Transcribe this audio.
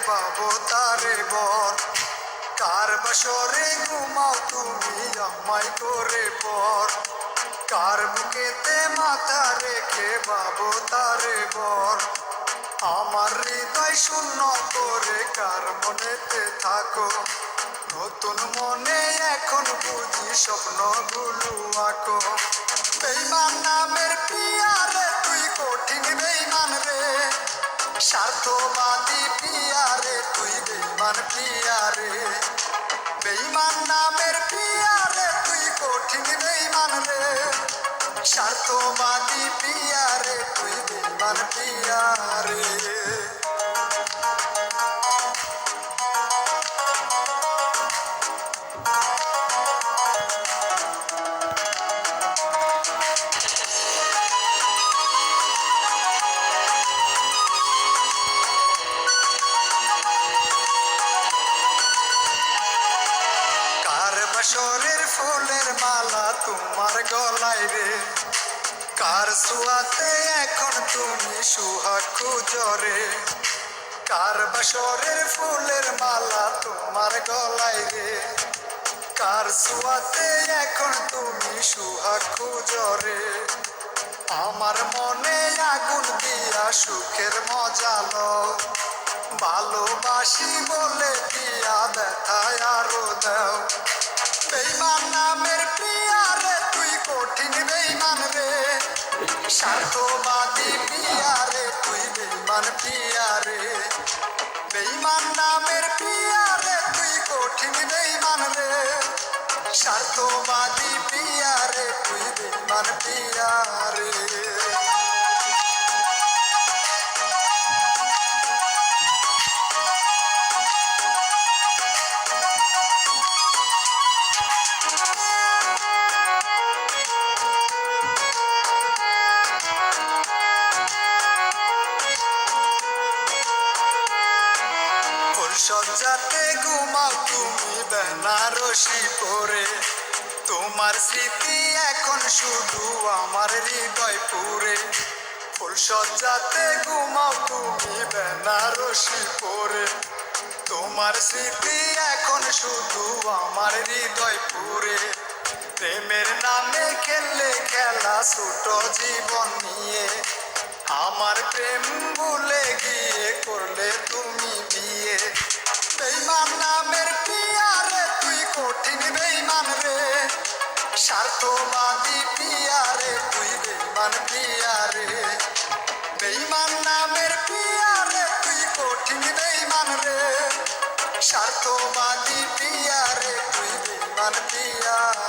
পাবো তারে বর। কার বাসরে ঘুমাও তুমি আমায় করে পর, কার বুকেতে মাথা রেখে পাবো তারে বর। আমার হৃদয় শূন্য করে কার মনেতে থাকো, নতুন মনে এখন বুঝি স্বপ্নগুলো আঁকো। বেইমান নামের পিয়ারে তুই কঠিন বেইমান রে, স্বার্থবাদী পিয়ারে তুই বেইমান পিয়ারে। বেইমান নামের পিয়ারে তুই কঠিন বেইমান রে, স্বার্থবাদী পিয়ারে তুই বেইমান পিয়ারে। বাসরের ফুলের মালা তোমার গলায় রে, কার ছোঁয়াতে এখন তুমি সুহাগ খুঁজো রে। কার বাসরের ফুলের মালা তোমার গলায় রে, কার ছোঁয়াতে এখন তুমি সুহাগ খুঁজো রে। আমার মনে আগুন দিয়া সুখের মজা লও, ভালোবাসি বলে দিয়া ব্যথায় আরো দাও। বেইমান নামের পিয়ারে তুই কঠিন বেইমান রে, স্বার্থবাদী পিয়ারে তুই বেইমান পিয়ারে। বেইমান নামের পিয়ারে তুই কঠিন বেইমান রে, স্বার্থবাদী পিয়ারে তুই বেইমান পিয়ারে। সজ্জাতে ঘুমাও তুমি বেনারসি পরে, তোমার স্মৃতি এখন শুধু আমার হৃদয় পুরে। ফুল সজ্জাতে ঘুমাও তুমি বেনারসি পরে, তোমার স্মৃতি এখন শুধু আমার হৃদয় পুরে। প্রেমের নামে খেললে খেলা ছোট জীবন নিয়ে, আমার প্রেম ভুলে গিয়ে করলে তুমি বিয়ে। বেইমান নামের পিয়ারে তুই কঠিন বেইমান রে, স্বার্থবাদী পিয়ারে তুই বেইমান পিয়ারে। বেইমান নামের পিয়ারে তুই কঠিন বেইমান রে, স্বার্থবাদী পিয়ারে তুই বেইমান পিয়ারে।